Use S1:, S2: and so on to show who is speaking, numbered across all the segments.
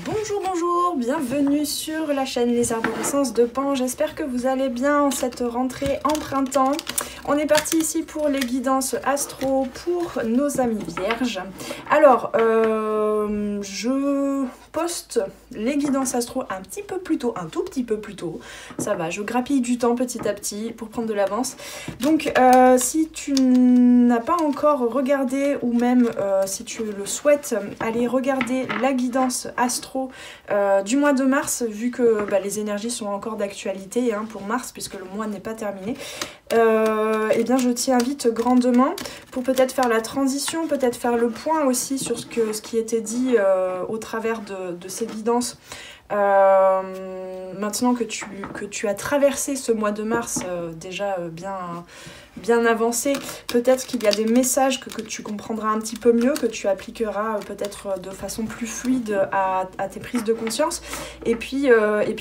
S1: Bonjour, bonjour, bienvenue sur la chaîne Les Arborescences de Pan. J'espère que vous allez bien en cette rentrée en printemps. On est parti ici pour les guidances astro pour nos amis vierges. Alors, je poste les guidances astro un petit peu plus tôt, un tout petit peu plus tôt. Ça va, je grappille du temps petit à petit pour prendre de l'avance. Donc, si tu n'as pas encore regardé ou même si tu le souhaites, aller regarder la guidance astro du mois de mars, vu que les énergies sont encore d'actualité pour mars, puisque le mois n'est pas terminé. Eh bien, je t'y invite grandement pour peut-être faire la transition, peut-être faire le point aussi sur ce qui était dit au travers de ces guidances. Maintenant que tu as traversé ce mois de mars déjà bien avancé, peut-être qu'il y a des messages que tu comprendras un petit peu mieux, que tu appliqueras peut-être de façon plus fluide à tes prises de conscience. Et puis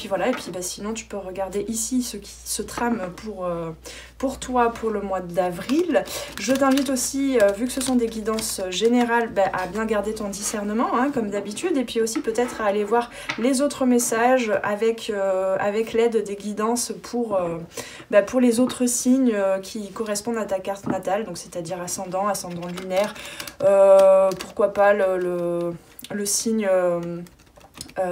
S1: voilà, et puis sinon tu peux regarder ici ce qui se trame pour toi pour le mois d'avril. Je t'invite aussi, vu que ce sont des guidances générales, à bien garder ton discernement, comme d'habitude, et puis aussi peut-être à aller voir les autres messages avec l'aide des guidances pour les autres signes qui correspondent à ta carte natale, donc c'est-à-dire ascendant lunaire, pourquoi pas le signe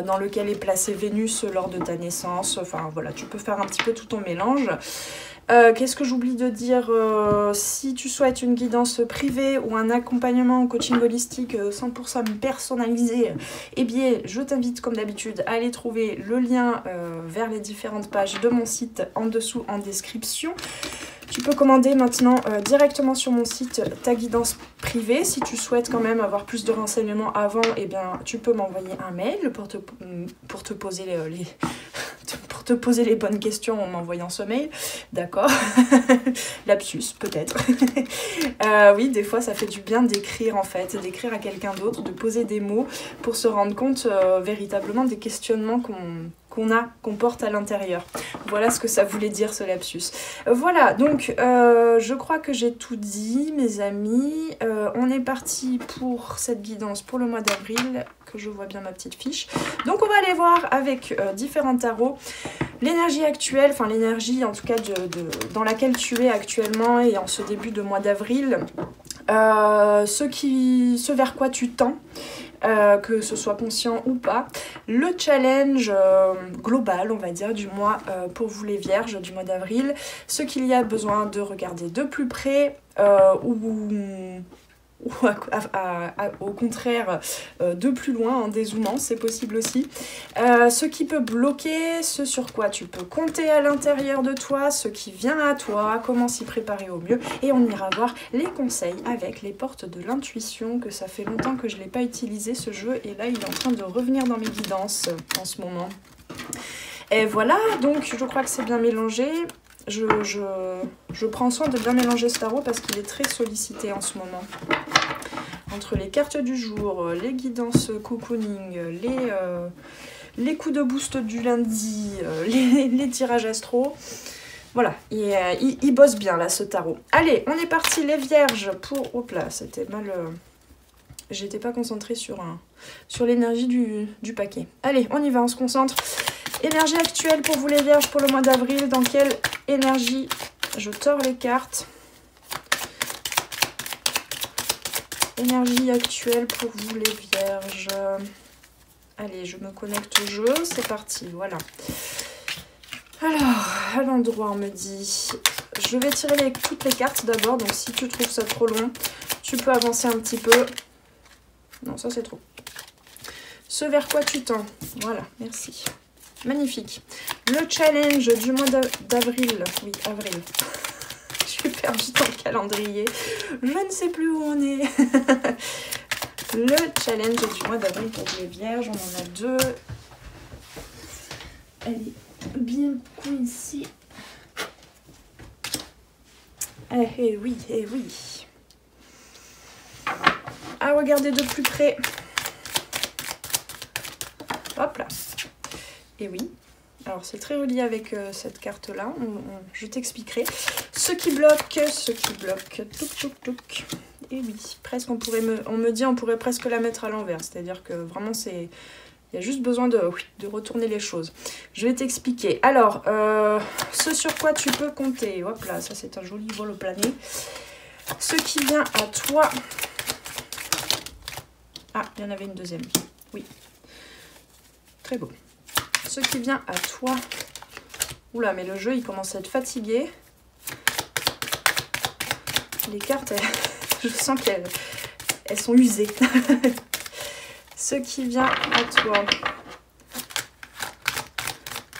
S1: dans lequel est placé Vénus lors de ta naissance. Enfin voilà, tu peux faire un petit peu tout ton mélange. Qu'est-ce que j'oublie de dire? Si tu souhaites une guidance privée ou un accompagnement en coaching holistique 100% personnalisé, eh bien, je t'invite comme d'habitude à aller trouver le lien vers les différentes pages de mon site en dessous en description. Tu peux commander maintenant directement sur mon site ta guidance privée. Si tu souhaites quand même avoir plus de renseignements avant, eh bien, tu peux m'envoyer un mail pour te poser pour te poser les bonnes questions en m'envoyant ce mail. D'accord. Lapsus, peut-être. Oui, des fois, ça fait du bien d'écrire, en fait, d'écrire à quelqu'un d'autre, de poser des mots pour se rendre compte véritablement des questionnements qu'on porte à l'intérieur. Voilà ce que ça voulait dire, ce lapsus. Voilà, donc je crois que j'ai tout dit, mes amis. On est parti pour cette guidance pour le mois d'avril, que je vois bien ma petite fiche. Donc on va aller voir avec différents tarots l'énergie actuelle, enfin l'énergie en tout cas dans laquelle tu es actuellement et en ce début de mois d'avril, ce vers quoi tu tends. Que ce soit conscient ou pas, le challenge global, on va dire, du mois pour vous les vierges, du mois d'avril, ce qu'il y a besoin de regarder de plus près ou au contraire de plus loin en dézoomant, c'est possible aussi. Ce qui peut bloquer, ce sur quoi tu peux compter à l'intérieur de toi, ce qui vient à toi, comment s'y préparer au mieux, et on ira voir les conseils avec les portes de l'intuition, que ça fait longtemps que je ne l'ai pas utilisé ce jeu, et là il est en train de revenir dans mes guidances en ce moment. Et voilà, donc je crois que c'est bien mélangé. Je prends soin de bien mélanger ce tarot parce qu'il est très sollicité en ce moment. Entre les cartes du jour, les guidances cocooning, les coups de boost du lundi, les tirages astro. Voilà, il bosse bien là ce tarot. Allez, on est parti les vierges pour... Hop là, c'était mal... J'étais pas concentrée sur l'énergie du paquet. Allez, on y va, on se concentre. Énergie actuelle pour vous les vierges pour le mois d'avril. Dans quelle énergie? Je tords les cartes. Énergie actuelle pour vous les vierges. Allez, je me connecte au jeu. C'est parti, voilà. Alors, à l'endroit, on me dit... Je vais tirer toutes les cartes d'abord. Donc, si tu trouves ça trop long, tu peux avancer un petit peu. Non, ça, c'est trop. Ce vers quoi tu tends. Voilà, merci. Magnifique. Le challenge du mois d'avril. Oui, avril. Je suis perdue dans le calendrier. Je ne sais plus où on est. Le challenge du mois d'avril pour les vierges. On en a deux. Elle est bien ici. Eh oui, eh oui. À regarder de plus près. Hop là. Et oui, alors c'est très relié avec cette carte-là, je t'expliquerai. Ce qui bloque, touc touc touc. Et oui, presque on me dit on pourrait presque la mettre à l'envers, c'est-à-dire que vraiment c'est Il y a juste besoin de retourner les choses. Je vais t'expliquer. Alors, ce sur quoi tu peux compter. Hop là, ça c'est un joli vol au plané. Ce qui vient à toi... Ah, il y en avait une deuxième. Oui. Très beau. Ce qui vient à toi... Oula, mais le jeu, il commence à être fatigué. Les cartes, je sens qu'elles sont usées. Ce qui vient à toi.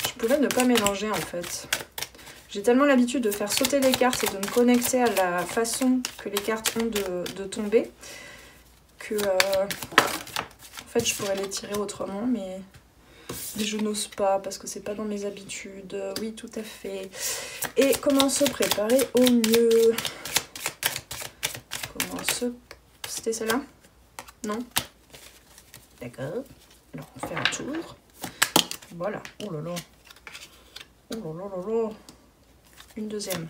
S1: Je pourrais ne pas mélanger en fait. J'ai tellement l'habitude de faire sauter les cartes et de me connecter à la façon que les cartes ont de tomber que en fait je pourrais les tirer autrement, mais je n'ose pas parce que c'est pas dans mes habitudes. Oui, tout à fait. Et comment se préparer au mieux? Comment se... C'était celle-là? Non? D'accord. Alors on fait un tour. Voilà. Oh là là. Oh là là là là. Une deuxième.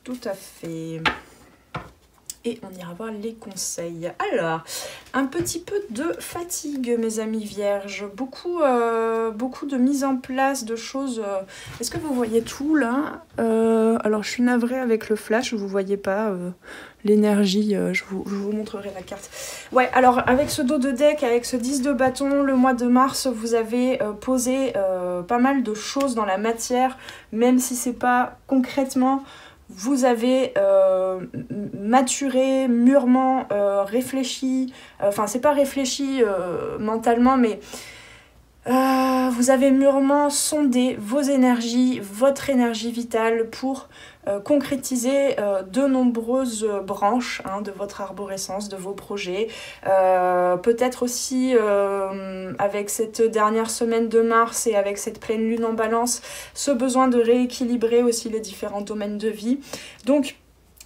S1: Tout à fait. Et on ira voir les conseils. Alors, un petit peu de fatigue, mes amis vierges. Beaucoup de mise en place de choses. Est-ce que vous voyez tout, là? Alors, je suis navrée avec le flash. Vous voyez pas l'énergie. Je vous montrerai la carte. Ouais, alors, avec ce dos de deck, avec ce 10 de bâton, le mois de mars, vous avez posé pas mal de choses dans la matière, même si c'est pas concrètement... Vous avez maturé, mûrement réfléchi, enfin c'est pas réfléchi mentalement, mais vous avez mûrement sondé vos énergies, votre énergie vitale pour concrétiser de nombreuses branches de votre arborescence, de vos projets. Peut-être aussi avec cette dernière semaine de mars et avec cette pleine lune en balance, ce besoin de rééquilibrer aussi les différents domaines de vie. Donc,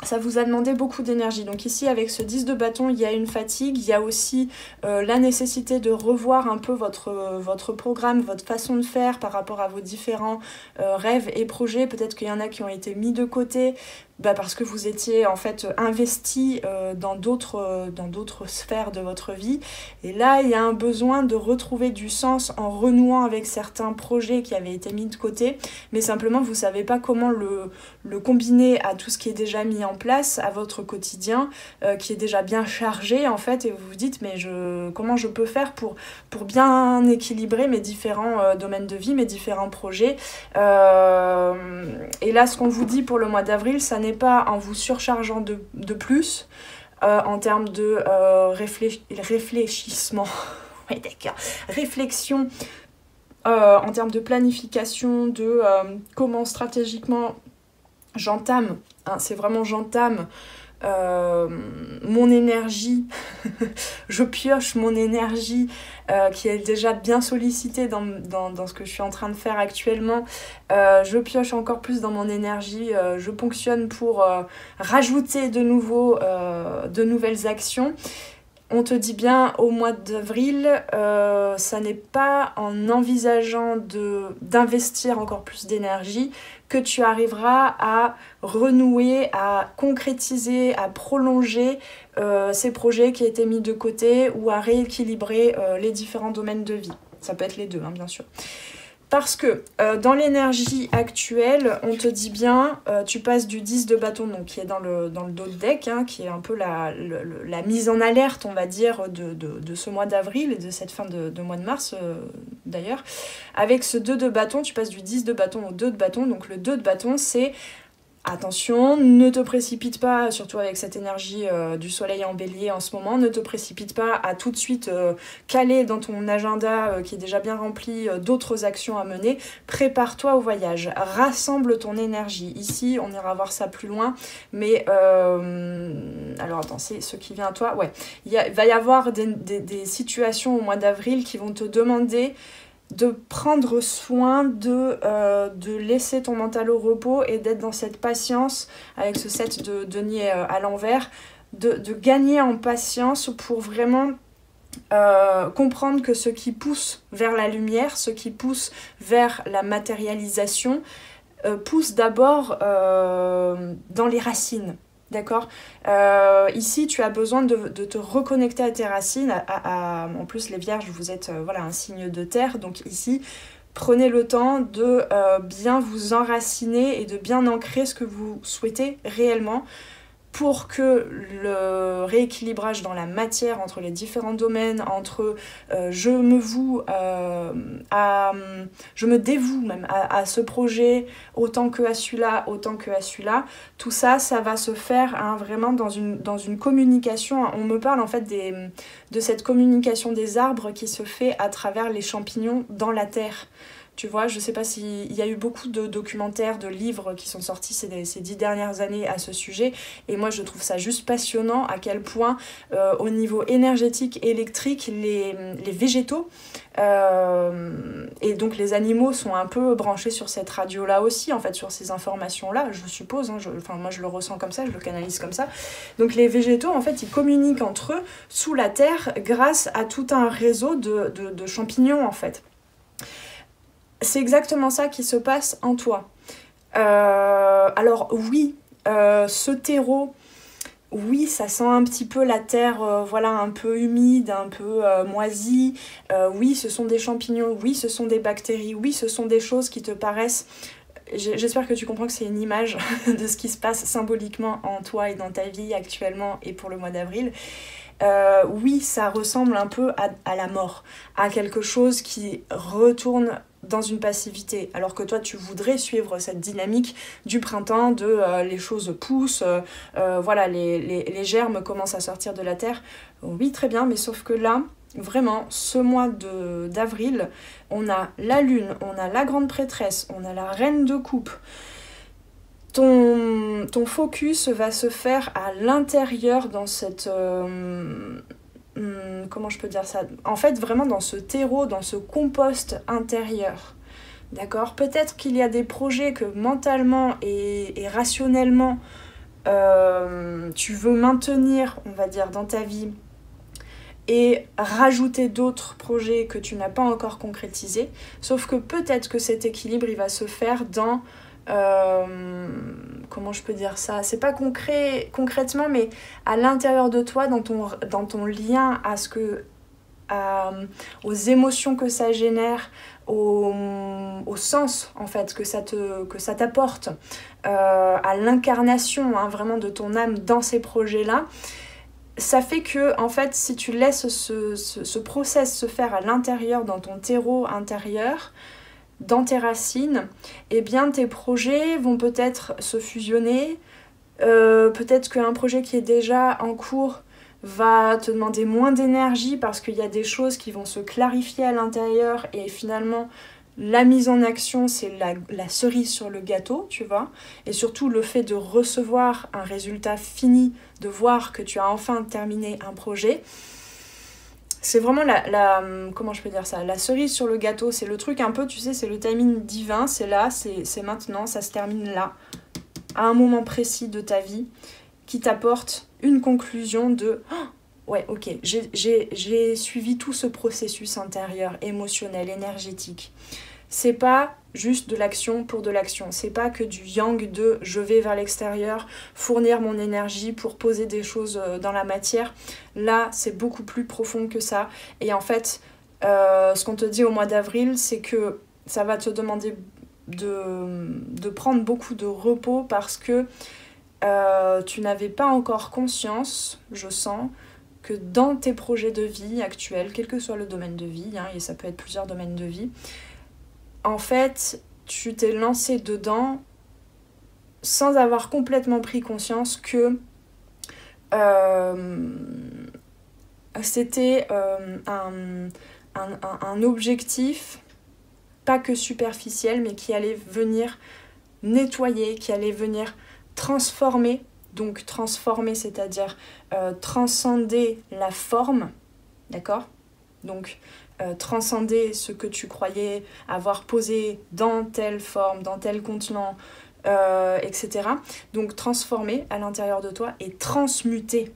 S1: ça vous a demandé beaucoup d'énergie. Donc ici, avec ce 10 de bâton, il y a une fatigue. Il y a aussi la nécessité de revoir un peu votre programme, votre façon de faire par rapport à vos différents rêves et projets. Peut-être qu'il y en a qui ont été mis de côté parce que vous étiez en fait investi dans d'autres sphères de votre vie. Et là, il y a un besoin de retrouver du sens en renouant avec certains projets qui avaient été mis de côté. Mais simplement, vous ne savez pas comment le combiner à tout ce qui est déjà mis en place, à votre quotidien, qui est déjà bien chargé en fait. Et vous vous dites, mais comment je peux faire pour bien équilibrer mes différents domaines de vie, mes différents projets. Et là, ce qu'on vous dit pour le mois d'avril, ça n'est pas en vous surchargeant de plus en termes de réfléchissement, oui, d'accord, réflexion, en termes de planification, de comment stratégiquement j'entame, c'est vraiment j'entame mon énergie, je pioche mon énergie qui est déjà bien sollicitée dans ce que je suis en train de faire actuellement, je pioche encore plus dans mon énergie, je ponctionne pour rajouter de nouvelles actions. On te dit bien au mois d'avril, ça n'est pas en envisageant d'investir encore plus d'énergie que tu arriveras à renouer, à concrétiser, à prolonger ces projets qui étaient mis de côté ou à rééquilibrer les différents domaines de vie. Ça peut être les deux, bien sûr. Parce que dans l'énergie actuelle, on te dit bien, tu passes du 10 de bâton, donc qui est dans le dos de deck, qui est un peu la mise en alerte, on va dire, de ce mois d'avril et de cette fin de mois de mars, d'ailleurs. Avec ce 2 de bâton, tu passes du 10 de bâton au 2 de bâton, donc le 2 de bâton, c'est... Attention, ne te précipite pas, surtout avec cette énergie du soleil en bélier en ce moment, ne te précipite pas à tout de suite caler dans ton agenda qui est déjà bien rempli d'autres actions à mener. Prépare-toi au voyage, rassemble ton énergie. Ici, on ira voir ça plus loin, mais alors attends, c'est ce qui vient à toi. Ouais, il va y avoir des situations au mois d'avril qui vont te demander de prendre soin de laisser ton mental au repos et d'être dans cette patience avec ce 7 de denier à l'envers, de gagner en patience pour vraiment comprendre que ce qui pousse vers la lumière, ce qui pousse vers la matérialisation, pousse d'abord dans les racines. D'accord. Ici, tu as besoin de te reconnecter à tes racines. En plus, les vierges, vous êtes voilà, un signe de terre. Donc ici, prenez le temps de bien vous enraciner et de bien ancrer ce que vous souhaitez réellement pour que le rééquilibrage dans la matière entre les différents domaines, entre je me dévoue même à ce projet autant que à celui-là, tout ça, ça va se faire hein, vraiment dans une communication. On me parle en fait de cette communication des arbres qui se fait à travers les champignons dans la terre. Tu vois, je sais pas s'il y a eu beaucoup de documentaires, de livres qui sont sortis ces 10 dernières années à ce sujet. Et moi, je trouve ça juste passionnant à quel point, au niveau énergétique, électrique, les végétaux et donc les animaux sont un peu branchés sur cette radio-là aussi, en fait, sur ces informations-là, je suppose. Hein, moi, je le ressens comme ça, je le canalise comme ça. Donc les végétaux, en fait, ils communiquent entre eux sous la terre grâce à tout un réseau de champignons, en fait. C'est exactement ça qui se passe en toi. Alors oui, ce terreau, oui, ça sent un petit peu la terre, voilà, un peu humide, un peu moisie. Oui, ce sont des champignons, oui, ce sont des bactéries, oui, ce sont des choses qui te paraissent... J'espère que tu comprends que c'est une image de ce qui se passe symboliquement en toi et dans ta vie actuellement et pour le mois d'avril. Oui, ça ressemble un peu à la mort, à quelque chose qui retourne dans une passivité, alors que toi tu voudrais suivre cette dynamique du printemps, de les choses poussent, voilà, les germes commencent à sortir de la terre. Oui, très bien, mais sauf que là, vraiment, ce mois d'avril, on a la lune, on a la grande prêtresse, on a la reine de coupe. Ton focus va se faire à l'intérieur dans cette... comment je peux dire ça ? En fait, vraiment dans ce terreau, dans ce compost intérieur. D'accord ? Peut-être qu'il y a des projets que mentalement et rationnellement tu veux maintenir, on va dire, dans ta vie et rajouter d'autres projets que tu n'as pas encore concrétisés. Sauf que peut-être que cet équilibre, il va se faire dans... comment je peux dire ça ? C'est pas concrètement, mais à l'intérieur de toi, dans ton lien à ce que, aux émotions que ça génère, au sens en fait que ça t'apporte, à l'incarnation hein, vraiment de ton âme dans ces projets-là. Ça fait que, en fait, si tu laisses ce process se faire à l'intérieur, dans ton terreau intérieur, dans tes racines, eh bien tes projets vont peut-être se fusionner. Peut-être qu'un projet qui est déjà en cours va te demander moins d'énergie parce qu'il y a des choses qui vont se clarifier à l'intérieur et finalement la mise en action c'est la cerise sur le gâteau, tu vois. Et surtout le fait de recevoir un résultat fini, de voir que tu as enfin terminé un projet. C'est vraiment comment je peux dire ça, la cerise sur le gâteau, c'est le truc un peu, tu sais, c'est le timing divin, c'est là, c'est maintenant, ça se termine là, à un moment précis de ta vie, qui t'apporte une conclusion de oh, ouais, ok, j'ai suivi tout ce processus intérieur, émotionnel, énergétique. C'est pas juste de l'action pour de l'action. C'est pas que du yang de je vais vers l'extérieur, fournir mon énergie pour poser des choses dans la matière. Là, c'est beaucoup plus profond que ça. Et en fait, ce qu'on te dit au mois d'avril, c'est que ça va te demander de prendre beaucoup de repos parce que tu n'avais pas encore conscience, je sens, que dans tes projets de vie actuels, quel que soit le domaine de vie, hein, et ça peut être plusieurs domaines de vie, en fait, tu t'es lancé dedans sans avoir complètement pris conscience que c'était un objectif, pas que superficiel, mais qui allait venir nettoyer, qui allait venir transformer. Donc transformer, c'est-à-dire transcender la forme, d'accord ? Donc transcender ce que tu croyais avoir posé dans telle forme, dans tel contenant, etc. Donc transformer à l'intérieur de toi et transmuter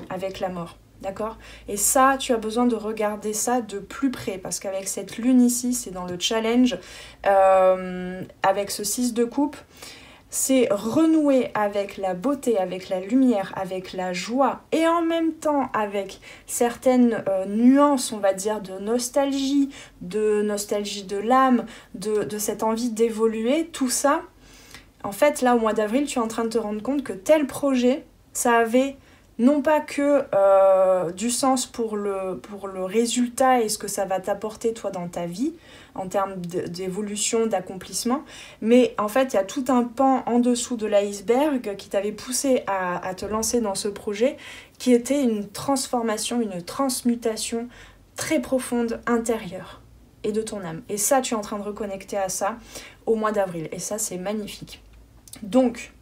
S1: avec la mort, d'accord ? Et ça, tu as besoin de regarder ça de plus près, parce qu'avec cette lune ici, c'est dans le challenge, avec ce 6 de coupe, c'est renouer avec la beauté, avec la lumière, avec la joie et en même temps avec certaines nuances, on va dire, de nostalgie de l'âme, de cette envie d'évoluer, tout ça. En fait, là, au mois d'avril, tu es en train de te rendre compte que tel projet, ça avait non pas que du sens pour le résultat et ce que ça va t'apporter, toi, dans ta vie, en termes d'évolution, d'accomplissement, mais en fait, il y a tout un pan en dessous de l'iceberg qui t'avait poussé à te lancer dans ce projet, qui était une transformation, une transmutation très profonde intérieure et de ton âme. Et ça, tu es en train de reconnecter à ça au mois d'avril. Et ça, c'est magnifique. Donc,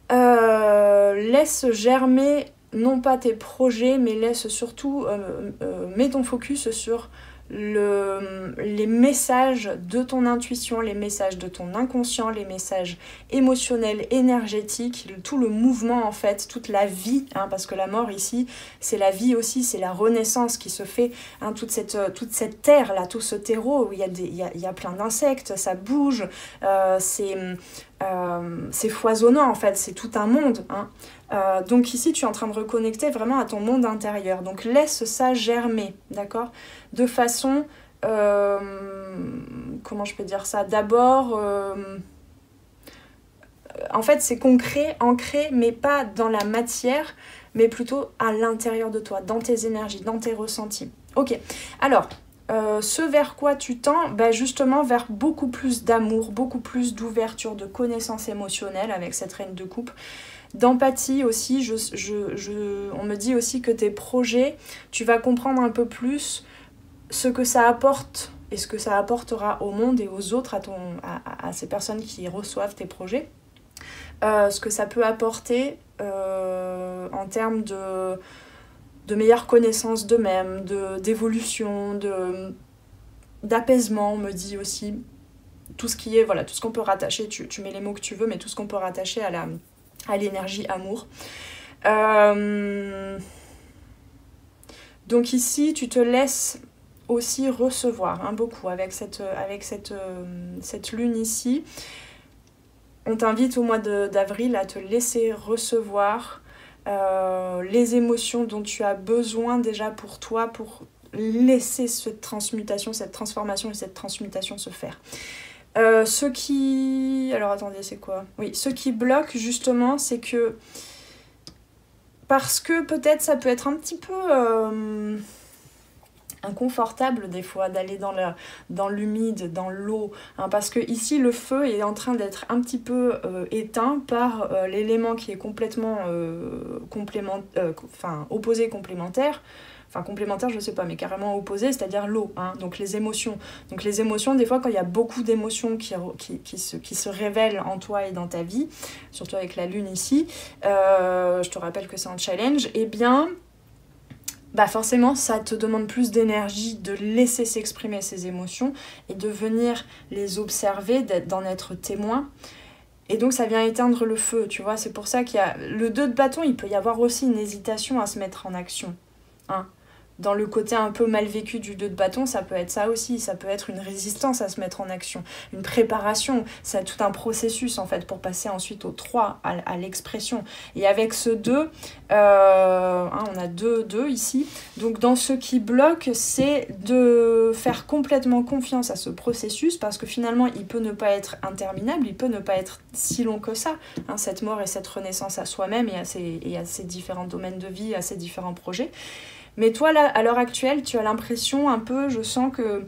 S1: laisse germer non pas tes projets, mais laisse surtout, mets ton focus sur les messages de ton intuition, les messages de ton inconscient, les messages émotionnels, énergétiques, tout le mouvement en fait, toute la vie, hein, parce que la mort ici, c'est la vie aussi, c'est la renaissance qui se fait, hein, toute cette terre là, tout ce terreau où il y a plein d'insectes, ça bouge, c'est foisonnant en fait, c'est tout un monde, hein. Donc ici tu es en train de reconnecter vraiment à ton monde intérieur, donc laisse ça germer, d'accord, de façon comment je peux dire ça, d'abord en fait c'est concret, ancré, mais pas dans la matière, mais plutôt à l'intérieur de toi, dans tes énergies, dans tes ressentis. Ok, alors ce vers quoi tu tends, bah justement vers beaucoup plus d'amour, beaucoup plus d'ouverture, de connaissance émotionnelle avec cette reine de coupe, d'empathie aussi. On me dit aussi que tes projets, tu vas comprendre un peu plus ce que ça apporte et ce que ça apportera au monde et aux autres, à ces personnes qui reçoivent tes projets, ce que ça peut apporter en termes de meilleure connaissance d'eux-mêmes, d'évolution, d'apaisement, on me dit aussi. Tout ce qui est, voilà, tout ce qu'on peut rattacher, tu mets les mots que tu veux, mais tout ce qu'on peut rattacher à l'énergie amour. Donc ici, tu te laisses aussi recevoir, hein, beaucoup, avec cette lune ici. On t'invite au mois d'avril à te laisser recevoir les émotions dont tu as besoin déjà pour toi, pour laisser cette transmutation, cette transformation et cette transmutation se faire. Ce qui... Alors attendez, c'est quoi? Oui, ce qui bloque justement, c'est que... Parce que peut-être ça peut être un petit peu inconfortable des fois d'aller dans l'humide, dans l'eau, hein, parce que ici le feu est en train d'être un petit peu éteint par l'élément qui est complètement opposé complémentaire. Enfin, complémentaire, je sais pas, mais carrément opposé, c'est-à-dire l'eau, hein, donc les émotions. Donc les émotions, des fois, quand il y a beaucoup d'émotions qui se révèlent en toi et dans ta vie, surtout avec la lune ici, je te rappelle que c'est un challenge, eh bien, bah forcément, ça te demande plus d'énergie de laisser s'exprimer ces émotions et de venir les observer, d'en être témoin. Et donc ça vient éteindre le feu, tu vois, c'est pour ça qu'il y a... Le 2 de bâton, il peut y avoir aussi une hésitation à se mettre en action, hein. Dans le côté un peu mal vécu du 2 de bâton, ça peut être ça aussi, ça peut être une résistance à se mettre en action, une préparation, c'est tout un processus en fait pour passer ensuite au 3, à l'expression. Et avec ce 2, on a 2 ici, donc dans ce qui bloque, c'est de faire complètement confiance à ce processus, parce que finalement il peut ne pas être interminable, il peut ne pas être si long que ça, hein, cette mort et cette renaissance à soi-même et à ses différents domaines de vie, à ses différents projets. Mais toi, là, à l'heure actuelle, tu as l'impression un peu, je sens que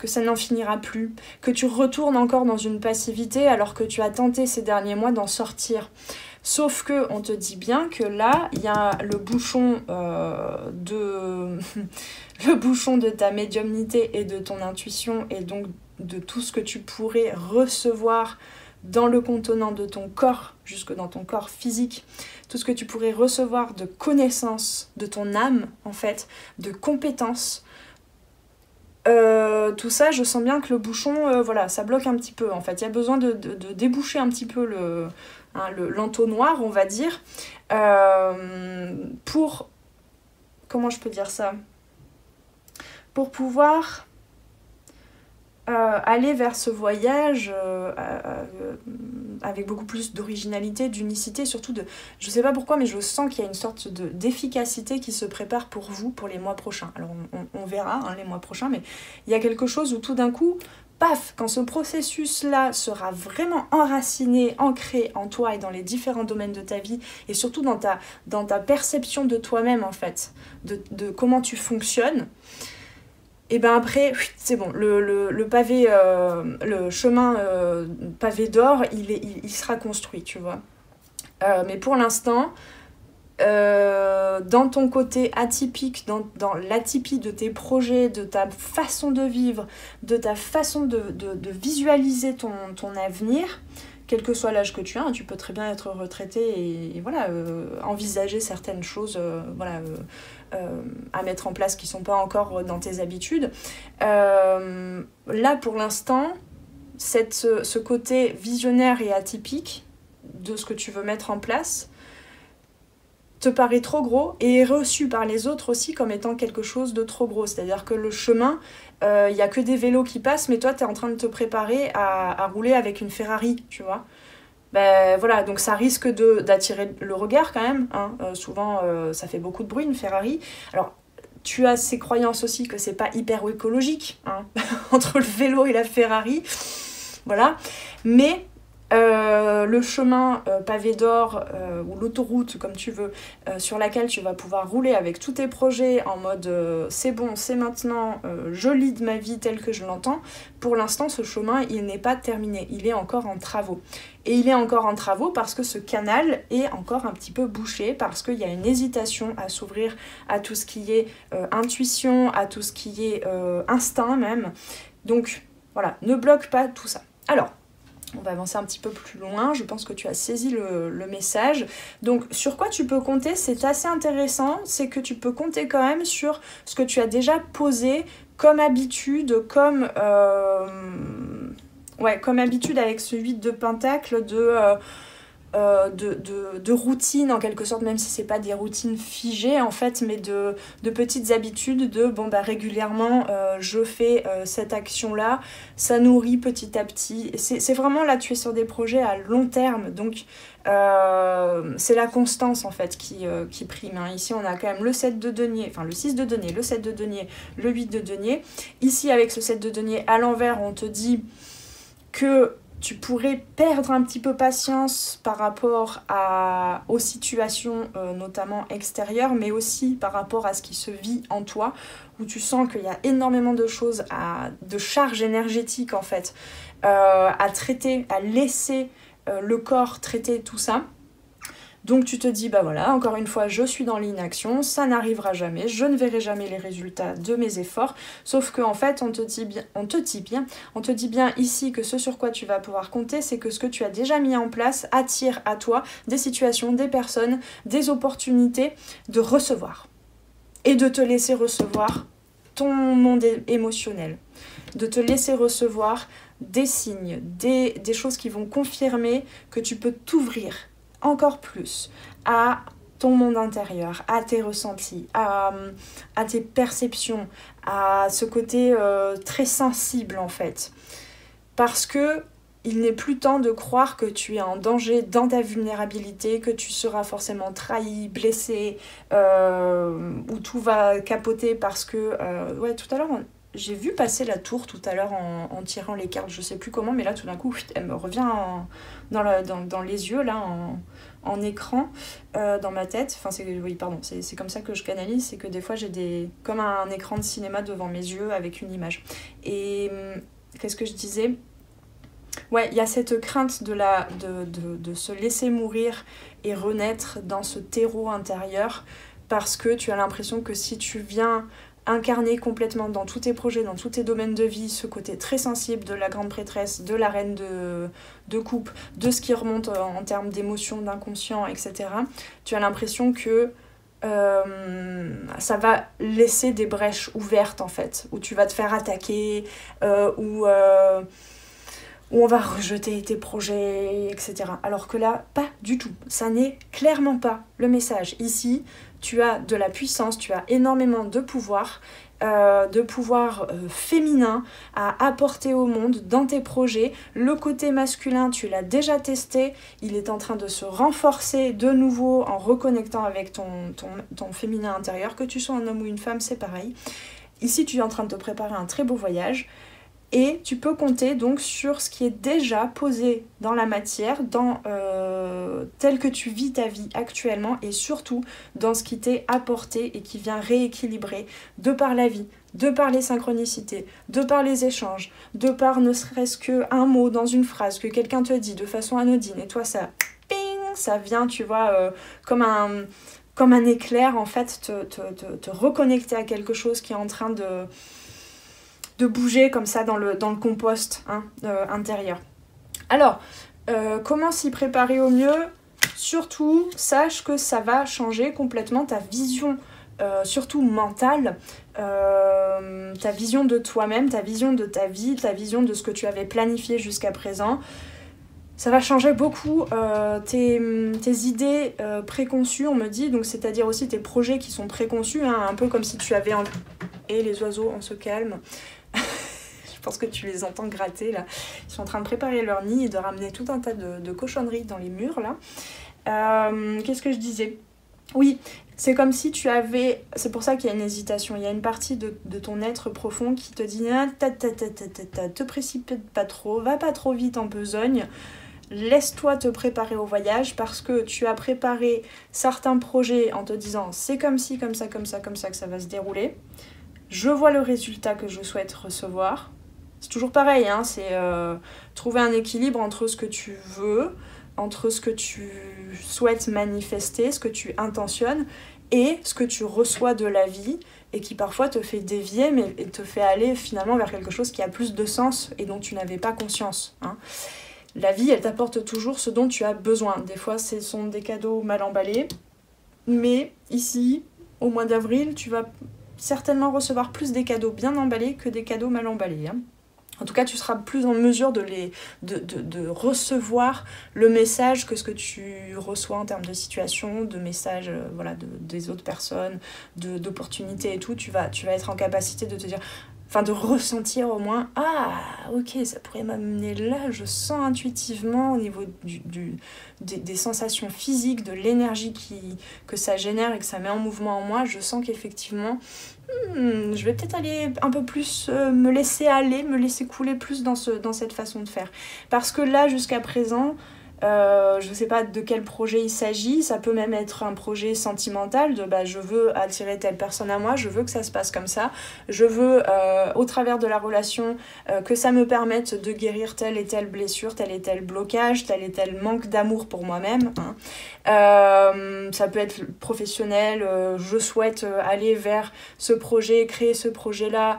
S1: ça n'en finira plus, que tu retournes encore dans une passivité alors que tu as tenté ces derniers mois d'en sortir. Sauf que on te dit bien que là, il y a le bouchon le bouchon de ta médiumnité et de ton intuition et donc de tout ce que tu pourrais recevoir dans le contenant de ton corps, jusque dans ton corps physique, tout ce que tu pourrais recevoir de connaissances de ton âme, en fait, de compétences. Tout ça, je sens bien que le bouchon, voilà, ça bloque un petit peu, en fait. Il y a besoin de déboucher un petit peu l'entonnoir, on va dire, pour... Comment je peux dire ça? Pour pouvoir... aller vers ce voyage avec beaucoup plus d'originalité, d'unicité, surtout de... Je sais pas pourquoi, mais je sens qu'il y a une sorte d'efficacité qui se prépare pour vous pour les mois prochains. Alors on verra hein, les mois prochains, mais il y a quelque chose où tout d'un coup, paf, quand ce processus-là sera vraiment enraciné, ancré en toi et dans les différents domaines de ta vie, et surtout dans ta perception de toi-même en fait, de comment tu fonctionnes, et ben après, c'est bon, le pavé, le chemin pavé d'or, il sera construit, tu vois. Mais pour l'instant, dans ton côté atypique, dans l'atypie de tes projets, de ta façon de vivre, de ta façon de visualiser ton avenir, quel que soit l'âge que tu as, hein, tu peux très bien être retraité et voilà, envisager certaines choses à mettre en place qui ne sont pas encore dans tes habitudes. Là, pour l'instant, ce côté visionnaire et atypique de ce que tu veux mettre en place te paraît trop gros et est reçu par les autres aussi comme étant quelque chose de trop gros. C'est-à-dire que le chemin, il n'y a que des vélos qui passent, mais toi, tu es en train de te préparer à rouler avec une Ferrari, tu vois. Ben voilà, donc ça risque d'attirer le regard quand même. Hein. Souvent, ça fait beaucoup de bruit, une Ferrari. Alors, tu as ces croyances aussi que c'est pas hyper écologique, hein, entre le vélo et la Ferrari. Voilà. Mais... le chemin pavé d'or ou l'autoroute comme tu veux sur laquelle tu vas pouvoir rouler avec tous tes projets en mode c'est bon, c'est maintenant, je lead ma vie telle que je l'entends. Pour l'instant, ce chemin, il n'est pas terminé, il est encore en travaux. Et il est encore en travaux parce que ce canal est encore un petit peu bouché, parce qu'il y a une hésitation à s'ouvrir à tout ce qui est intuition, à tout ce qui est instinct même. Donc voilà, ne bloque pas tout ça. Alors, on va avancer un petit peu plus loin, je pense que tu as saisi le message. Donc sur quoi tu peux compter, c'est assez intéressant, c'est que tu peux compter quand même sur ce que tu as déjà posé comme habitude, comme habitude avec ce 8 de pentacle de routine en quelque sorte, même si c'est pas des routines figées en fait, mais de petites habitudes de régulièrement je fais cette action là, ça nourrit petit à petit, c'est vraiment là tu es sur des projets à long terme, donc c'est la constance en fait qui prime, hein. Ici on a quand même le 7 de denier, enfin le 6 de denier, le 7 de denier, le 8 de denier. Ici avec ce 7 de denier à l'envers, on te dit que tu pourrais perdre un petit peu patience par rapport aux situations notamment extérieures, mais aussi par rapport à ce qui se vit en toi, où tu sens qu'il y a énormément de choses, de charges énergétiques en fait, à traiter, à laisser le corps traiter tout ça. Donc tu te dis, bah voilà, encore une fois, je suis dans l'inaction, ça n'arrivera jamais, je ne verrai jamais les résultats de mes efforts, sauf qu'en fait, on te dit bien ici que ce sur quoi tu vas pouvoir compter, c'est que ce que tu as déjà mis en place attire à toi des situations, des personnes, des opportunités de recevoir. Et de te laisser recevoir ton monde émotionnel, de te laisser recevoir des signes, des choses qui vont confirmer que tu peux t'ouvrir encore plus à ton monde intérieur, à tes ressentis, à tes perceptions, à ce côté très sensible en fait. Parce que il n'est plus temps de croire que tu es en danger dans ta vulnérabilité, que tu seras forcément trahi, blessé, ou tout va capoter parce que... tout à l'heure, j'ai vu passer la tour tout à l'heure en tirant les cartes, je sais plus comment, mais là tout d'un coup, elle me revient dans les yeux, là, en écran, dans ma tête. Enfin, c'est comme ça que je canalise, c'est que des fois j'ai comme un écran de cinéma devant mes yeux avec une image. Et qu'est-ce que je disais ? Ouais, il y a cette crainte de se laisser mourir et renaître dans ce terreau intérieur, parce que tu as l'impression que si tu viens incarner complètement dans tous tes projets, dans tous tes domaines de vie, ce côté très sensible de la grande prêtresse, de la reine de coupe, de ce qui remonte en termes d'émotions, d'inconscient, etc. Tu as l'impression que ça va laisser des brèches ouvertes en fait, où tu vas te faire attaquer, où on va rejeter tes projets, etc. Alors que là, pas du tout. Ça n'est clairement pas le message. Ici, tu as de la puissance, tu as énormément de pouvoir de pouvoir féminin à apporter au monde dans tes projets. Le côté masculin, tu l'as déjà testé, il est en train de se renforcer de nouveau en reconnectant avec ton féminin intérieur. Que tu sois un homme ou une femme, c'est pareil. Ici, tu es en train de te préparer un très beau voyage. Et tu peux compter donc sur ce qui est déjà posé dans la matière, tel que tu vis ta vie actuellement et surtout dans ce qui t'est apporté et qui vient rééquilibrer de par la vie, de par les synchronicités, de par les échanges, de par ne serait-ce qu'un mot dans une phrase que quelqu'un te dit de façon anodine et toi ça, ping, ça vient, tu vois, comme un éclair en fait, te reconnecter à quelque chose qui est en train de bouger comme ça dans le compost intérieur. Alors, comment s'y préparer au mieux? Surtout, sache que ça va changer complètement ta vision, surtout mentale, ta vision de toi-même, ta vision de ta vie, ta vision de ce que tu avais planifié jusqu'à présent. Ça va changer beaucoup tes idées préconçues, on me dit, donc c'est-à-dire aussi tes projets qui sont préconçus, un peu comme si tu avais... Et les oiseaux, on se calme. Je pense que tu les entends gratter là. Ils sont en train de préparer leur nid et de ramener tout un tas de cochonneries dans les murs là. Qu'est-ce que je disais? Oui, c'est comme si tu avais... C'est pour ça qu'il y a une hésitation. Il y a une partie de ton être profond qui te dit ah, te précipite pas trop, va pas trop vite en besogne. Laisse-toi te préparer au voyage parce que tu as préparé certains projets en te disant c'est comme ci, comme ça, comme ça, comme ça que ça va se dérouler. Je vois le résultat que je souhaite recevoir. C'est toujours pareil, hein, c'est trouver un équilibre entre ce que tu veux, entre ce que tu souhaites manifester, ce que tu intentionnes et ce que tu reçois de la vie et qui parfois te fait dévier mais te fait aller finalement vers quelque chose qui a plus de sens et dont tu n'avais pas conscience. Hein. La vie, elle t'apporte toujours ce dont tu as besoin. Des fois, ce sont des cadeaux mal emballés, mais ici, au mois d'avril, tu vas certainement recevoir plus des cadeaux bien emballés que des cadeaux mal emballés. Hein. En tout cas, tu seras plus en mesure de recevoir le message que ce que tu reçois en termes de situation, de messages des autres personnes, d'opportunités et tout. Tu vas être en capacité de te dire... Enfin, de ressentir au moins, ah, ok, ça pourrait m'amener là, je sens intuitivement au niveau des sensations physiques, de l'énergie que ça génère et que ça met en mouvement en moi, je sens qu'effectivement, je vais peut-être aller un peu plus, me laisser aller, me laisser couler plus dans cette façon de faire. Parce que là, jusqu'à présent, je ne sais pas de quel projet il s'agit, ça peut même être un projet sentimental de je veux attirer telle personne à moi, je veux que ça se passe comme ça, je veux au travers de la relation que ça me permette de guérir telle et telle blessure, tel et tel blocage, tel et tel manque d'amour pour moi-même. Hein. Ça peut être professionnel, je souhaite aller vers ce projet, créer ce projet-là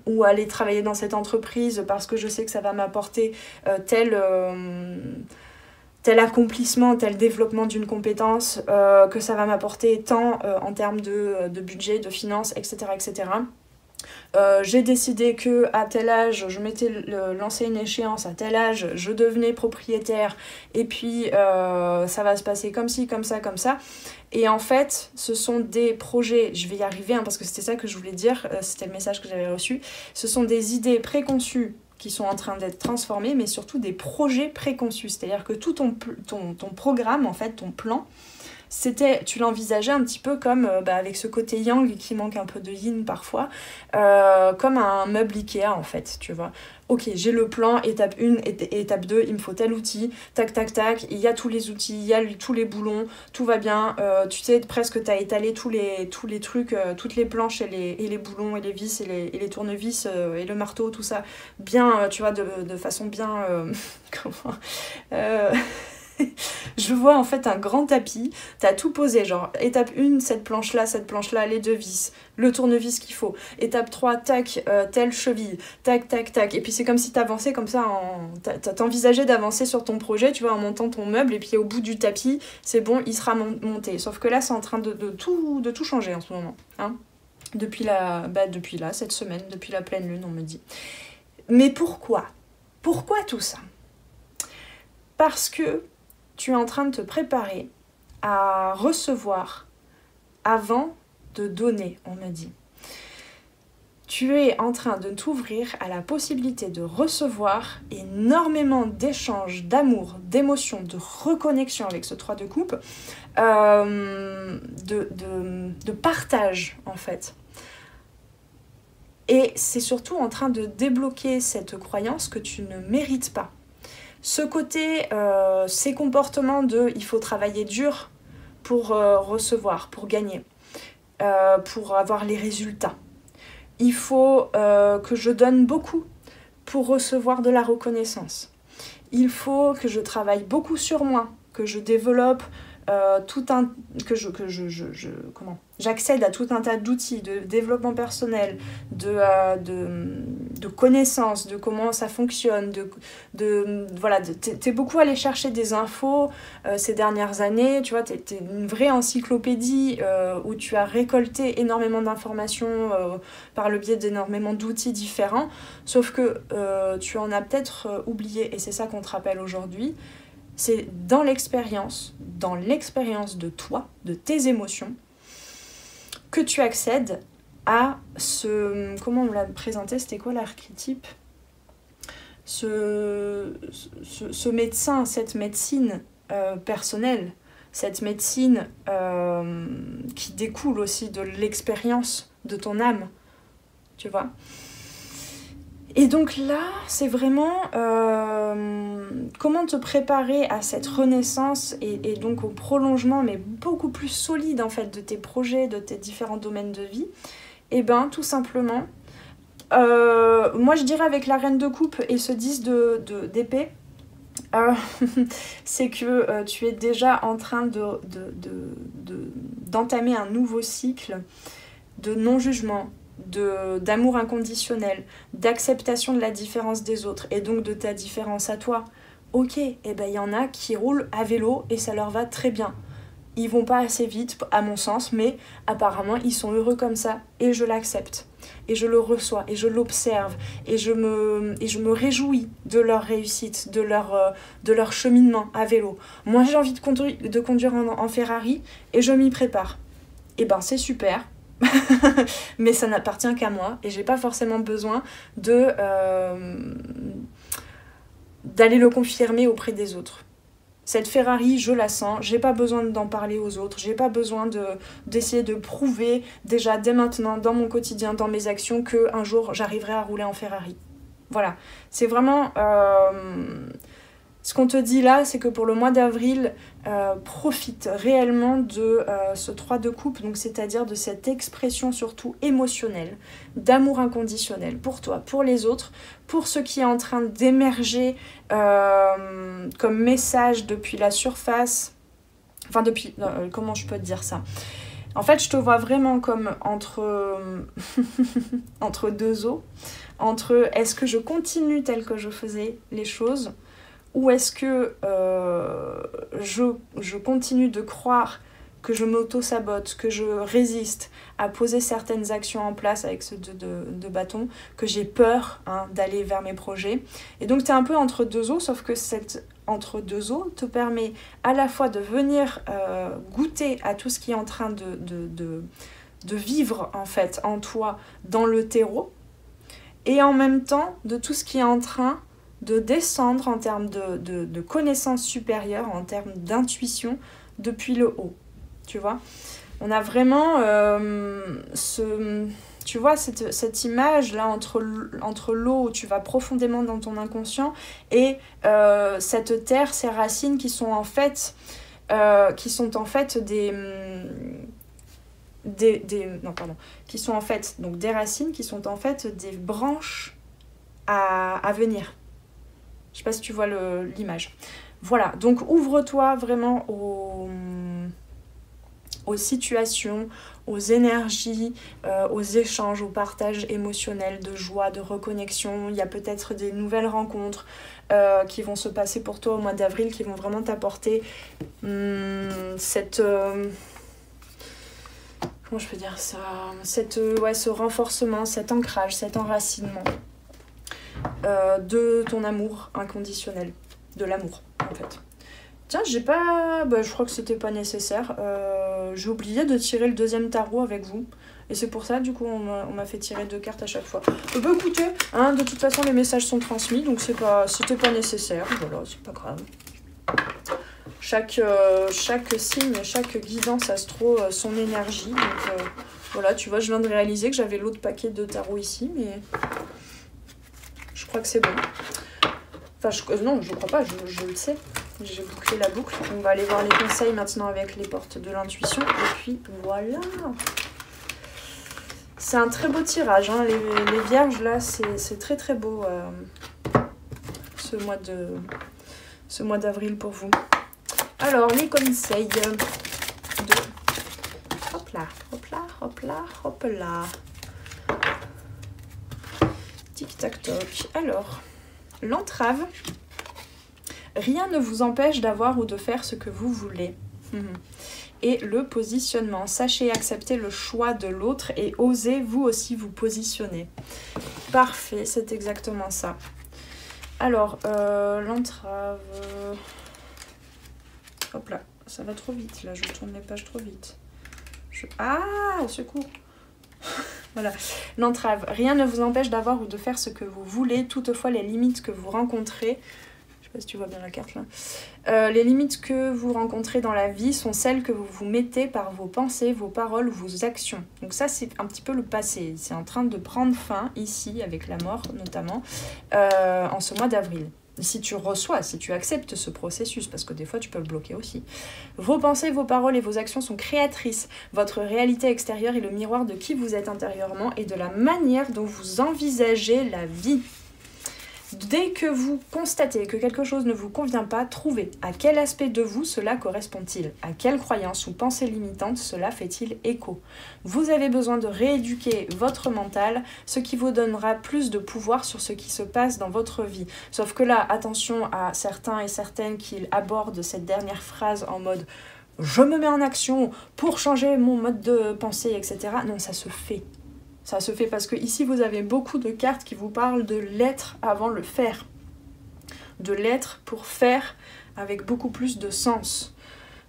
S1: ou aller travailler dans cette entreprise parce que je sais que ça va m'apporter tel accomplissement, tel développement d'une compétence, que ça va m'apporter tant en termes de budget, de finances, etc. etc. J'ai décidé que à tel âge, je m'étais lancé une échéance, à tel âge, je devenais propriétaire, et puis ça va se passer comme ci, comme ça, comme ça. Et en fait, ce sont des projets, je vais y arriver, hein, parce que c'était ça que je voulais dire, c'était le message que j'avais reçu, ce sont des idées préconçues qui sont en train d'être transformés, mais surtout des projets préconçus. C'est-à-dire que tout ton programme, en fait, ton plan, tu l'envisageais un petit peu comme, avec ce côté yang qui manque un peu de yin parfois, comme un meuble Ikea, en fait, tu vois. Ok, j'ai le plan, étape 1, étape 2, il me faut tel outil, tac, tac, tac, il y a tous les outils, il y a tous les boulons, tout va bien, tu sais, presque tu as étalé tous les trucs, toutes les planches et les boulons et les vis et les tournevis et le marteau, tout ça, bien, tu vois, de façon bien... comment je vois en fait un grand tapis, t'as tout posé, genre étape 1, cette planche-là, les deux vis, le tournevis qu'il faut, étape 3, tac, telle cheville, tac, tac, tac, et puis c'est comme si t'avançais comme ça, t'envisageais d'avancer sur ton projet, tu vois, en montant ton meuble, et puis au bout du tapis, c'est bon, il sera monté, sauf que là c'est en train de tout changer en ce moment, hein. Depuis là, cette semaine, depuis la pleine lune, on me dit. Mais pourquoi tout ça? Parce que tu es en train de te préparer à recevoir avant de donner, on me dit. tu es en train de t'ouvrir à la possibilité de recevoir énormément d'échanges, d'amour, d'émotions, de reconnexion avec ce 3 de coupe, de partage en fait. Et c'est surtout en train de débloquer cette croyance que tu ne mérites pas. Ce côté, ces comportements de il faut travailler dur pour recevoir, pour gagner, pour avoir les résultats. Il faut que je donne beaucoup pour recevoir de la reconnaissance. Il faut que je travaille beaucoup sur moi, que je développe j'accède à tout un tas d'outils de développement personnel, de connaissances, de comment ça fonctionne, voilà, t'es beaucoup allé chercher des infos ces dernières années, tu vois, t'es une vraie encyclopédie où tu as récolté énormément d'informations par le biais d'énormément d'outils différents, sauf que tu en as peut-être oublié, et c'est ça qu'on te rappelle aujourd'hui. C'est dans l'expérience de toi, de tes émotions, que tu accèdes à ce... Comment on l'a présenté? C'était quoi l'archétype? Ce médecin, cette médecine personnelle, cette médecine qui découle aussi de l'expérience de ton âme, tu vois. Et donc là, c'est vraiment comment te préparer à cette renaissance et donc au prolongement, mais beaucoup plus solide en fait, de tes projets, de tes différents domaines de vie. Et bien, tout simplement, moi je dirais avec la reine de coupe et ce 10 d'épée, c'est que tu es déjà en train d'entamer un nouveau cycle de non-jugement, d'amour inconditionnel, d'acceptation de la différence des autres et donc de ta différence à toi. Ok, et ben il y en a qui roulent à vélo et ça leur va très bien. Ils vont pas assez vite à mon sens, mais apparemment ils sont heureux comme ça et je l'accepte. Et je le reçois et je l'observe et je me réjouis de leur réussite, de leur cheminement à vélo. Moi j'ai envie de conduire en Ferrari et je m'y prépare. Et ben c'est super. Mais ça n'appartient qu'à moi et j'ai pas forcément besoin d'aller le confirmer auprès des autres. Cette Ferrari, je la sens, j'ai pas besoin d'en parler aux autres, j'ai pas besoin d'essayer de prouver déjà dès maintenant dans mon quotidien, dans mes actions, qu'un jour j'arriverai à rouler en Ferrari. Voilà, c'est vraiment... Ce qu'on te dit là, c'est que pour le mois d'avril, profite réellement de ce 3 de coupe, donc c'est-à-dire de cette expression surtout émotionnelle, d'amour inconditionnel pour toi, pour les autres, pour ce qui est en train d'émerger comme message depuis la surface, enfin depuis, comment je peux te dire ça ? En fait, je te vois vraiment comme entre deux eaux, entre est-ce que je continue tel que je faisais les choses, ou est-ce que je continue de croire que je m'auto-sabote, que je résiste à poser certaines actions en place avec ce de bâton, que j'ai peur d'aller vers mes projets. Et donc tu es un peu entre deux eaux, sauf que cette entre deux eaux te permet à la fois de venir goûter à tout ce qui est en train de vivre en fait en toi dans le terreau, et en même temps de tout ce qui est en train de descendre en termes de connaissances supérieures, en termes d'intuition, depuis le haut, tu vois. On a vraiment tu vois, cette image-là entre l'eau où tu vas profondément dans ton inconscient et cette terre, ces racines qui sont en fait qui sont en fait donc des racines qui sont en fait des branches à venir. Je sais pas si tu vois l'image. Voilà, donc ouvre-toi vraiment aux situations, aux énergies, aux échanges, au partage émotionnel, de joie, de reconnexion. Il y a peut-être des nouvelles rencontres qui vont se passer pour toi au mois d'avril, qui vont vraiment t'apporter comment je peux dire ça, ce renforcement, cet ancrage, cet enracinement de ton amour inconditionnel, de l'amour en fait. Tiens, je crois que c'était pas nécessaire. J'ai oublié de tirer le deuxième tarot avec vous. Et c'est pour ça, du coup, on m'a fait tirer 2 cartes à chaque fois. Bah écoutez, hein, de toute façon, les messages sont transmis, donc c'était pas nécessaire. Voilà, c'est pas grave. Chaque signe, chaque guidance astro, son énergie. Donc voilà, tu vois, je viens de réaliser que j'avais l'autre paquet de tarot ici, mais je crois que c'est bon. Enfin, non, je crois pas, je le sais. J'ai bouclé la boucle. On va aller voir les conseils maintenant avec les portes de l'intuition. Et puis voilà. C'est un très beau tirage, hein. Les vierges là, c'est très très beau ce mois d'avril pour vous. Alors, les conseils de... Hop là, hop là, hop là, hop là. Tic-tac-toc. Alors, l'entrave. Rien ne vous empêche d'avoir ou de faire ce que vous voulez. Et le positionnement. Sachez accepter le choix de l'autre et osez vous aussi vous positionner. Parfait, c'est exactement ça. Alors, l'entrave... Hop là, ça va trop vite. Là, je tourne les pages trop vite. Ah, au secours. Voilà. L'entrave. Rien ne vous empêche d'avoir ou de faire ce que vous voulez. Toutefois, les limites que vous rencontrez... Je sais pas si tu vois bien la carte là. Les limites que vous rencontrez dans la vie sont celles que vous vous mettez par vos pensées, vos paroles, vos actions. Donc ça, c'est un petit peu le passé. C'est en train de prendre fin ici, avec la mort notamment, en ce mois d'avril. Si tu reçois, si tu acceptes ce processus, parce que des fois tu peux le bloquer aussi. Vos pensées, vos paroles et vos actions sont créatrices. Votre réalité extérieure est le miroir de qui vous êtes intérieurement et de la manière dont vous envisagez la vie. Dès que vous constatez que quelque chose ne vous convient pas, trouvez à quel aspect de vous cela correspond-il, à quelle croyance ou pensée limitante cela fait-il écho. Vous avez besoin de rééduquer votre mental, ce qui vous donnera plus de pouvoir sur ce qui se passe dans votre vie. Sauf que là, attention à certains et certaines qui abordent cette dernière phrase en mode « je me mets en action pour changer mon mode de pensée, etc. » Non, ça se fait. Ça se fait parce que ici vous avez beaucoup de cartes qui vous parlent de l'être avant le faire. De l'être pour faire avec beaucoup plus de sens.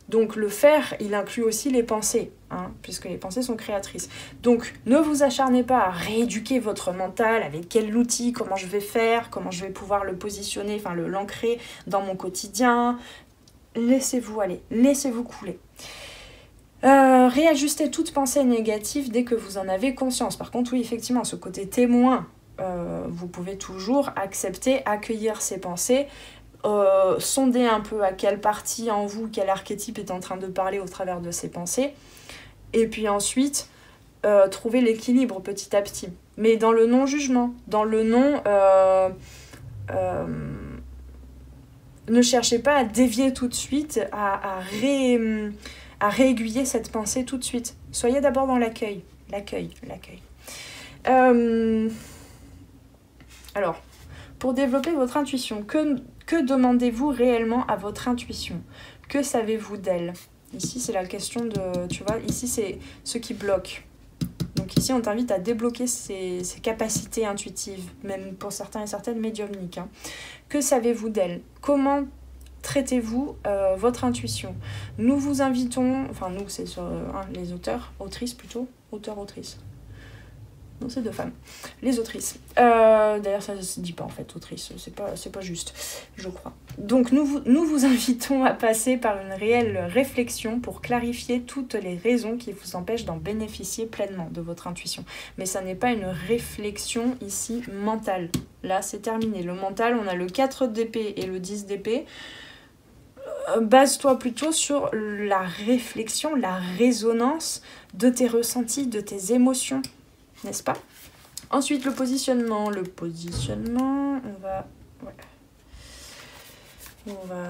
S1: Donc le faire, il inclut aussi les pensées, hein, puisque les pensées sont créatrices. Donc ne vous acharnez pas à rééduquer votre mental avec quel outil, comment je vais faire, comment je vais pouvoir le positionner, enfin l'ancrer dans mon quotidien. Laissez-vous aller, laissez-vous couler. Réajustez toute pensée négative dès que vous en avez conscience. Par contre, oui, effectivement, ce côté témoin, vous pouvez toujours accepter, accueillir ces pensées, sonder un peu à quelle partie en vous, quel archétype est en train de parler au travers de ces pensées, et puis ensuite, trouver l'équilibre petit à petit. Mais dans le non-jugement, dans le non... ne cherchez pas à dévier tout de suite, à réaiguiller cette pensée tout de suite. Soyez d'abord dans l'accueil. Alors, pour développer votre intuition, que demandez-vous réellement à votre intuition? Que savez-vous d'elle? Ici, c'est la question de... Tu vois, ici, c'est ce qui bloque. Donc ici, on t'invite à débloquer ces capacités intuitives, même pour certains et certaines médiumniques. Hein. Que savez-vous d'elle? Comment traitez-vous votre intuition? Nous vous invitons, enfin nous c'est sur les auteurs, autrices plutôt, auteurs-autrices. Non, c'est 2 femmes. Les autrices. D'ailleurs, ça ne se dit pas en fait, autrice, c'est pas juste, je crois. Donc nous vous invitons à passer par une réelle réflexion pour clarifier toutes les raisons qui vous empêchent d'en bénéficier pleinement de votre intuition. Mais ça n'est pas une réflexion ici mentale. Là, c'est terminé. Le mental, on a le 4 d'épée et le 10 d'épée. Base-toi plutôt sur la réflexion, la résonance de tes ressentis, de tes émotions, n'est-ce pas? Ensuite, le positionnement. Le positionnement, on va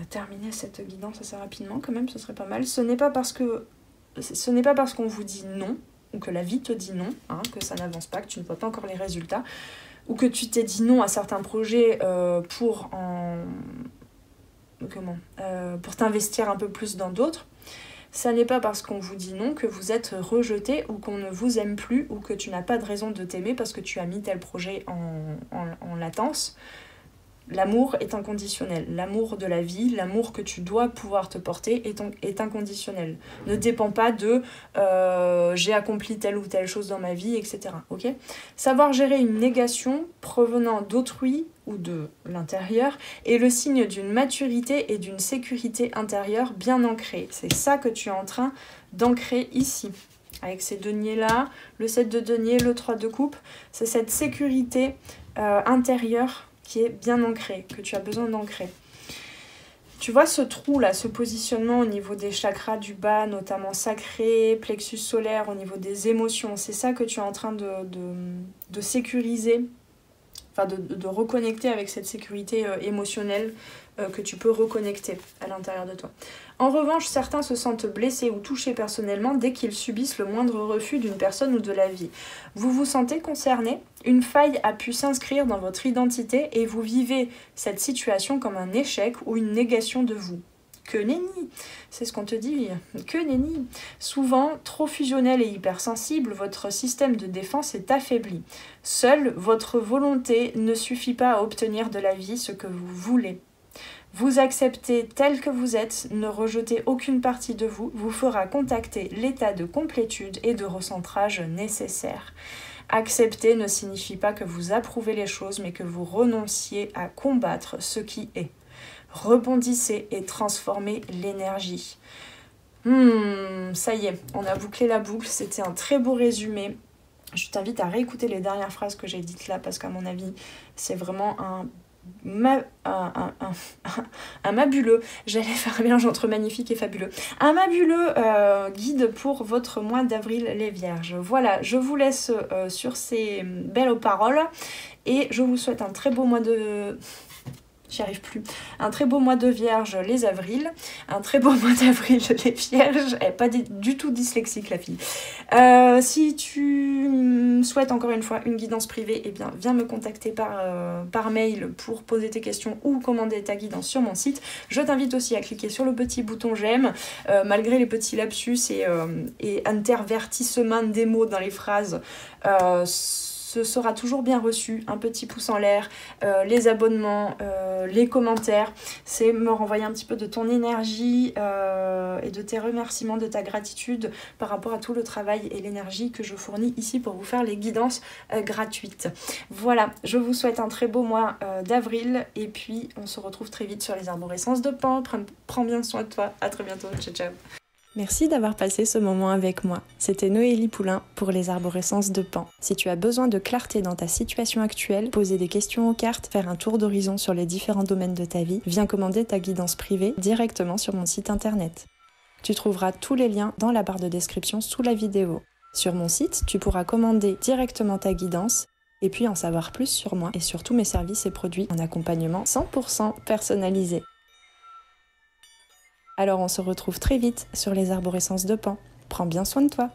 S1: terminer cette guidance assez rapidement quand même, ce serait pas mal. Ce n'est pas parce qu'on vous dit non, ou que la vie te dit non, hein, que ça n'avance pas, que tu ne vois pas encore les résultats, ou que tu t'es dit non à certains projets pour t'investir un peu plus dans d'autres. Ça n'est pas parce qu'on vous dit non que vous êtes rejeté ou qu'on ne vous aime plus ou que tu n'as pas de raison de t'aimer parce que tu as mis tel projet en latence. L'amour est inconditionnel. L'amour de la vie, l'amour que tu dois pouvoir te porter est inconditionnel. Ne dépend pas de j'ai accompli telle ou telle chose dans ma vie, etc. Okay. Savoir gérer une négation provenant d'autrui ou de l'intérieur est le signe d'une maturité et d'une sécurité intérieure bien ancrée. C'est ça que tu es en train d'ancrer ici. Avec ces deniers-là, le 7 de deniers, le 3 de coupe, c'est cette sécurité intérieure qui est bien ancrée, que tu as besoin d'ancrer. Tu vois ce trou-là, ce positionnement au niveau des chakras du bas, notamment sacré, plexus solaire, au niveau des émotions, c'est ça que tu es en train de sécuriser, enfin de reconnecter avec cette sécurité émotionnelle que tu peux reconnecter à l'intérieur de toi. En revanche, certains se sentent blessés ou touchés personnellement dès qu'ils subissent le moindre refus d'une personne ou de la vie. Vous vous sentez concerné? Une faille a pu s'inscrire dans votre identité et vous vivez cette situation comme un échec ou une négation de vous. Que nenni! C'est ce qu'on te dit, que nenni! Souvent, trop fusionnel et hypersensible, votre système de défense est affaibli. Seule votre volonté ne suffit pas à obtenir de la vie ce que vous voulez. Vous accepter tel que vous êtes, ne rejetez aucune partie de vous, vous fera contacter l'état de complétude et de recentrage nécessaire. Accepter ne signifie pas que vous approuvez les choses, mais que vous renonciez à combattre ce qui est. Rebondissez et transformez l'énergie. Ça y est, on a bouclé la boucle, c'était un très beau résumé. Je t'invite à réécouter les dernières phrases que j'ai dites là, parce qu'à mon avis, c'est vraiment un mabuleux, j'allais faire un mélange entre magnifique et fabuleux, un mabuleux guide pour votre mois d'avril les vierges. Voilà, je vous laisse sur ces belles paroles et je vous souhaite un très beau mois de... J'y arrive plus. Un très beau mois de vierge les avrils, un très beau mois d'avril les vierges, elle n'est pas du tout dyslexique la fille. Si tu souhaites encore une fois une guidance privée, eh bien viens me contacter par mail pour poser tes questions ou commander ta guidance sur mon site. Je t'invite aussi à cliquer sur le petit bouton j'aime, malgré les petits lapsus et intervertissements des mots dans les phrases. Ce sera toujours bien reçu, un petit pouce en l'air, les abonnements, les commentaires, c'est me renvoyer un petit peu de ton énergie et de tes remerciements, de ta gratitude par rapport à tout le travail et l'énergie que je fournis ici pour vous faire les guidances gratuites. Voilà, je vous souhaite un très beau mois d'avril et puis on se retrouve très vite sur les arborescences de Pan. Prends bien soin de toi, à très bientôt, ciao ciao. Merci d'avoir passé ce moment avec moi. C'était Noélie Poulain pour les arborescences de Pan. Si tu as besoin de clarté dans ta situation actuelle, poser des questions aux cartes, faire un tour d'horizon sur les différents domaines de ta vie, viens commander ta guidance privée directement sur mon site internet. Tu trouveras tous les liens dans la barre de description sous la vidéo. Sur mon site, tu pourras commander directement ta guidance et puis en savoir plus sur moi et sur tous mes services et produits en accompagnement 100% personnalisé. Alors on se retrouve très vite sur les arborescences de Pan. Prends bien soin de toi.